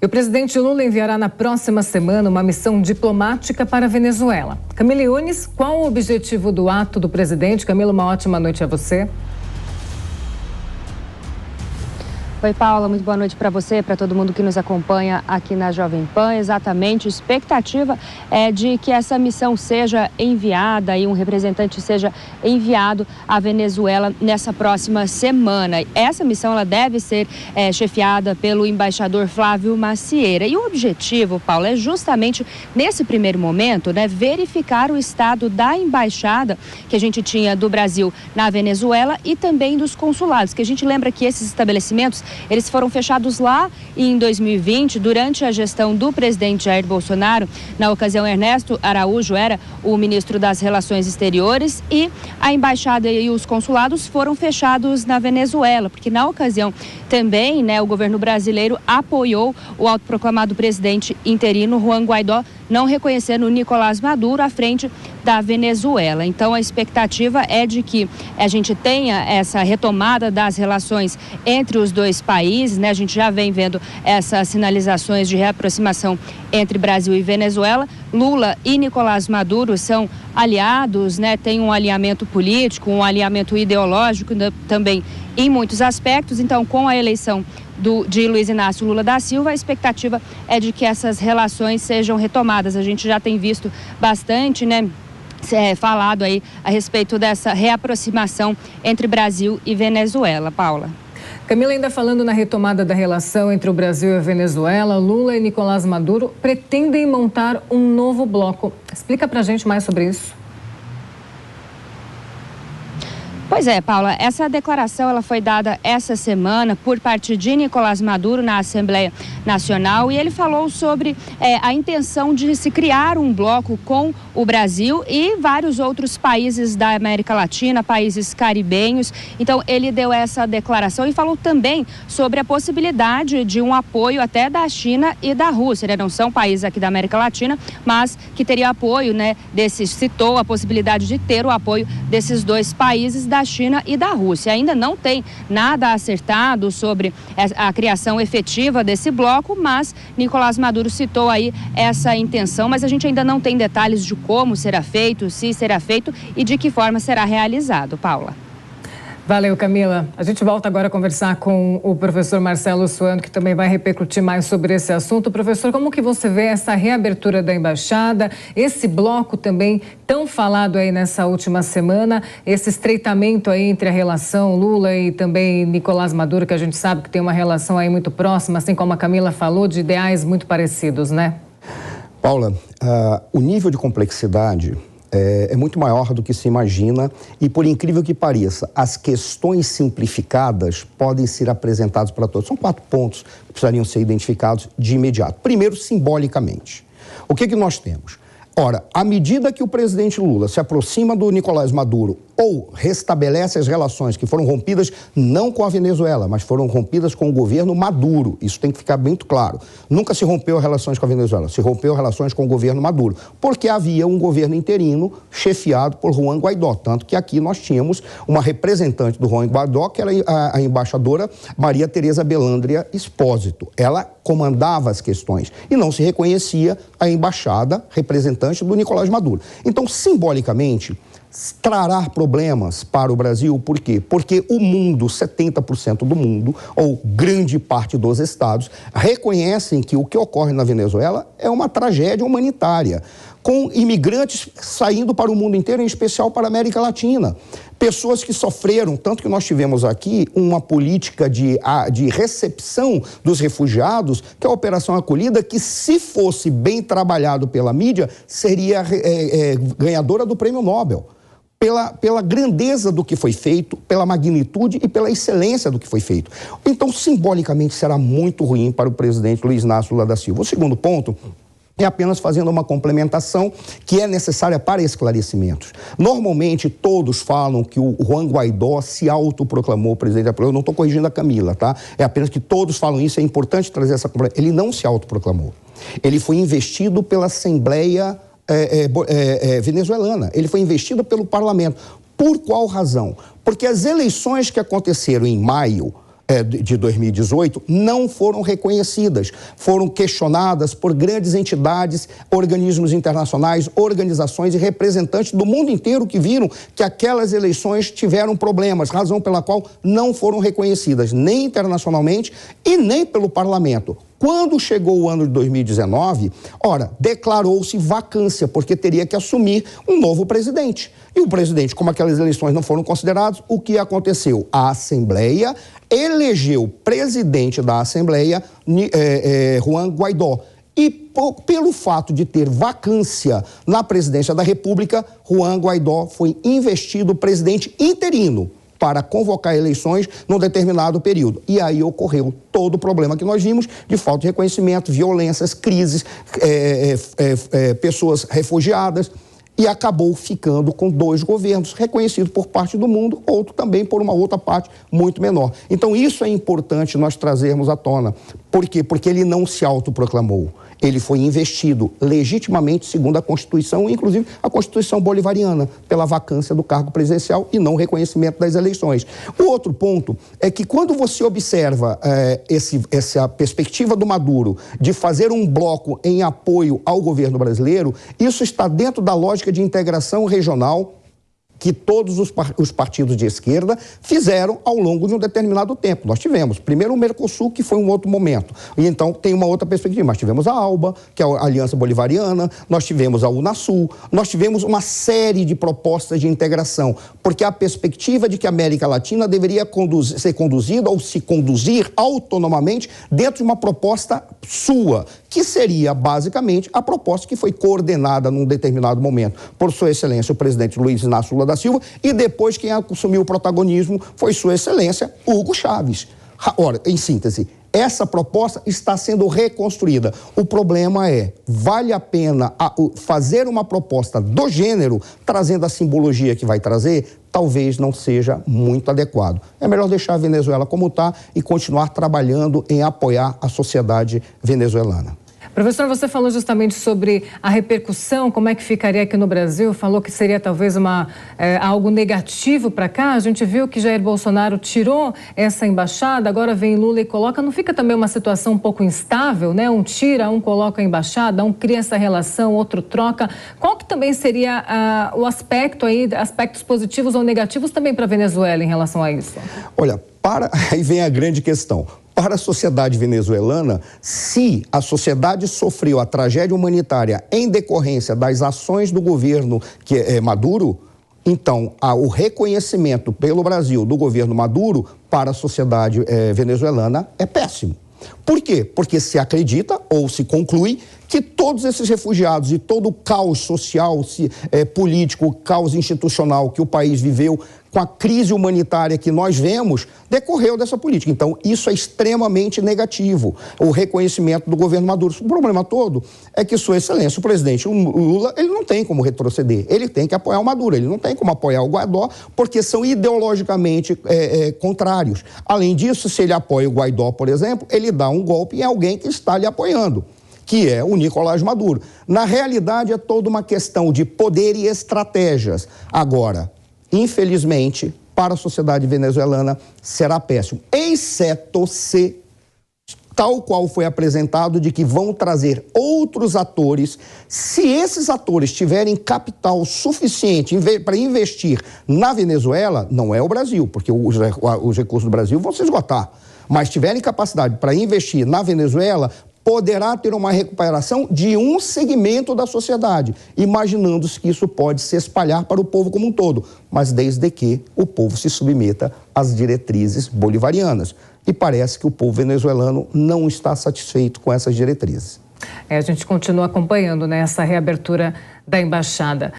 E o presidente Lula enviará na próxima semana uma missão diplomática para a Venezuela. Camila Yunes, qual o objetivo do ato do presidente? Camila, uma ótima noite a você. Oi, Paula, muito boa noite para você, para todo mundo que nos acompanha aqui na Jovem Pan. Exatamente, a expectativa é de que essa missão seja enviada e um representante seja enviado à Venezuela nessa próxima semana. Essa missão ela deve ser chefiada pelo embaixador Flávio Macieira. E o objetivo, Paula, é justamente nesse primeiro momento, verificar o estado da embaixada que a gente tinha do Brasil na Venezuela e também dos consulados, que a gente lembra que esses estabelecimentos eles foram fechados lá em 2020, durante a gestão do presidente Jair Bolsonaro. Na ocasião, Ernesto Araújo era o ministro das Relações Exteriores e a embaixada e os consulados foram fechados na Venezuela, porque na ocasião também, o governo brasileiro apoiou o autoproclamado presidente interino Juan Guaidó, não reconhecendo Nicolás Maduro à frente da Venezuela. Então, a expectativa é de que a gente tenha essa retomada das relações entre os dois países, A gente já vem vendo essas sinalizações de reaproximação entre Brasil e Venezuela. Lula e Nicolás Maduro são aliados, Tem um alinhamento político, um alinhamento ideológico também em muitos aspectos. Então, com a eleição de Luiz Inácio Lula da Silva, a expectativa é de que essas relações sejam retomadas. A gente já tem visto bastante, falado aí a respeito dessa reaproximação entre Brasil e Venezuela. Paula. Camila, ainda falando na retomada da relação entre o Brasil e a Venezuela, Lula e Nicolás Maduro pretendem montar um novo bloco. Explica pra gente mais sobre isso. Pois é, Paula, essa declaração ela foi dada essa semana por parte de Nicolás Maduro na Assembleia Nacional e ele falou sobre a intenção de se criar um bloco com o Brasil e vários outros países da América Latina, países caribenhos. Então, ele deu essa declaração e falou também sobre a possibilidade de um apoio até da China e da Rússia, Não são países aqui da América Latina, mas que teria apoio, citou a possibilidade de ter o apoio desses dois países, da China e da Rússia. Ainda não tem nada acertado sobre a criação efetiva desse bloco, mas Nicolás Maduro citou aí essa intenção, mas a gente ainda não tem detalhes de como será feito, se será feito e de que forma será realizado. Paula. Valeu, Camila. A gente volta agora a conversar com o professor Marcelo Suano, que também vai repercutir mais sobre esse assunto. Professor, como que você vê essa reabertura da embaixada, esse bloco também tão falado aí nessa última semana, esse estreitamento aí entre a relação Lula e também Nicolás Maduro, que a gente sabe que tem uma relação aí muito próxima, assim como a Camila falou, de ideais muito parecidos, Paula, o nível de complexidade é muito maior do que se imagina e, por incrível que pareça, as questões simplificadas podem ser apresentadas para todos. São 4 pontos que precisariam ser identificados de imediato. Primeiro, simbolicamente. O que nós temos? Ora, à medida que o presidente Lula se aproxima do Nicolás Maduro ou restabelece as relações que foram rompidas não com a Venezuela, mas foram rompidas com o governo Maduro. Isso tem que ficar muito claro. Nunca se rompeu relações com a Venezuela, se rompeu relações com o governo Maduro, porque havia um governo interino chefiado por Juan Guaidó, tanto que aqui nós tínhamos uma representante do Juan Guaidó, que era a embaixadora Maria Tereza Belândria Espósito. Ela comandava as questões e não se reconhecia a embaixada representante do Nicolás Maduro. Então, simbolicamente, trará problemas para o Brasil. Por quê? Porque o mundo, 70% do mundo, ou grande parte dos estados, reconhecem que o que ocorre na Venezuela é uma tragédia humanitária, com imigrantes saindo para o mundo inteiro, em especial para a América Latina. Pessoas que sofreram, tanto que nós tivemos aqui uma política de recepção dos refugiados, que é a Operação Acolhida, que se fosse bem trabalhado pela mídia, seria ganhadora do Prêmio Nobel. Pela grandeza do que foi feito, pela magnitude e pela excelência do que foi feito. Então, simbolicamente, será muito ruim para o presidente Luiz Inácio Lula da Silva. O segundo ponto é apenas fazendo uma complementação que é necessária para esclarecimentos. Normalmente, todos falam que o Juan Guaidó se autoproclamou presidente da República. Eu não estou corrigindo a Camila, tá? É apenas que todos falam isso, é importante trazer essa complementação. Ele não se autoproclamou. Ele foi investido pela Assembleia venezuelana. Ele foi investido pelo parlamento. Por qual razão? Porque as eleições que aconteceram em maio de 2018 não foram reconhecidas. Foram questionadas por grandes entidades, organismos internacionais, organizações e representantes do mundo inteiro que viram que aquelas eleições tiveram problemas, razão pela qual não foram reconhecidas nem internacionalmente e nem pelo parlamento. Quando chegou o ano de 2019, declarou-se vacância, porque teria que assumir um novo presidente. E o presidente, como aquelas eleições não foram consideradas, o que aconteceu? A Assembleia elegeu presidente da Assembleia, Juan Guaidó. E pelo fato de ter vacância na presidência da República, Juan Guaidó foi investido presidente interino para convocar eleições num determinado período. E aí ocorreu todo o problema que nós vimos de falta de reconhecimento, violências, crises, pessoas refugiadas, e acabou ficando com 2 governos, reconhecido por parte do mundo, outro também por uma outra parte muito menor. Então isso é importante nós trazermos à tona. Por quê? Porque ele não se autoproclamou. Ele foi investido legitimamente segundo a Constituição, inclusive a Constituição bolivariana, pela vacância do cargo presidencial e não reconhecimento das eleições. O outro ponto é que quando você observa essa perspectiva do Maduro de fazer um bloco em apoio ao governo brasileiro, isso está dentro da lógica de integração regional que todos os partidos de esquerda fizeram ao longo de um determinado tempo. Nós tivemos, primeiro, o Mercosul, que foi um outro momento, e então tem uma outra perspectiva. Nós tivemos a ALBA, que é a Aliança Bolivariana, nós tivemos a Unasul, nós tivemos uma série de propostas de integração, porque a perspectiva de que a América Latina deveria ser conduzida ou se conduzir autonomamente dentro de uma proposta sua, que seria, basicamente, a proposta que foi coordenada num determinado momento por Sua Excelência, o presidente Luiz Inácio Lula da Silva, e depois quem assumiu o protagonismo foi Sua Excelência Hugo Chávez. Ora, em síntese, essa proposta está sendo reconstruída. O problema é, vale a pena fazer uma proposta do gênero, trazendo a simbologia que vai trazer? Talvez não seja muito adequado. É melhor deixar a Venezuela como está e continuar trabalhando em apoiar a sociedade venezuelana. Professor, você falou justamente sobre a repercussão, como é que ficaria aqui no Brasil, falou que seria talvez algo negativo para cá. A gente viu que Jair Bolsonaro tirou essa embaixada, agora vem Lula e coloca. Não fica também uma situação um pouco instável, né? Um tira, um coloca a embaixada, um cria essa relação, outro troca. Qual que também seria o aspecto aí, aspectos positivos ou negativos também para a Venezuela em relação a isso? Olha, aí vem a grande questão. Para a sociedade venezuelana, se a sociedade sofreu a tragédia humanitária em decorrência das ações do governo Maduro, então o reconhecimento pelo Brasil do governo Maduro para a sociedade venezuelana é péssimo. Por quê? Porque se acredita ou se conclui que todos esses refugiados e todo o caos social, político, o caos institucional que o país viveu com a crise humanitária que nós vemos, decorreu dessa política. Então, isso é extremamente negativo, o reconhecimento do governo Maduro. O problema todo é que Sua Excelência, o presidente Lula, ele não tem como retroceder, ele tem que apoiar o Maduro, ele não tem como apoiar o Guaidó, porque são ideologicamente contrários. Além disso, se ele apoia o Guaidó, por exemplo, ele dá um golpe em alguém que está lhe apoiando, que é o Nicolás Maduro. Na realidade, é toda uma questão de poder e estratégias. Agora, infelizmente, para a sociedade venezuelana, será péssimo, exceto se, tal qual foi apresentado, de que vão trazer outros atores. Se esses atores tiverem capital suficiente para investir na Venezuela, não é o Brasil, porque os recursos do Brasil vão se esgotar, mas tiverem capacidade para investir na Venezuela, poderá ter uma recuperação de um segmento da sociedade, imaginando-se que isso pode se espalhar para o povo como um todo, mas desde que o povo se submeta às diretrizes bolivarianas. E parece que o povo venezuelano não está satisfeito com essas diretrizes. A gente continua acompanhando, né, essa reabertura da embaixada.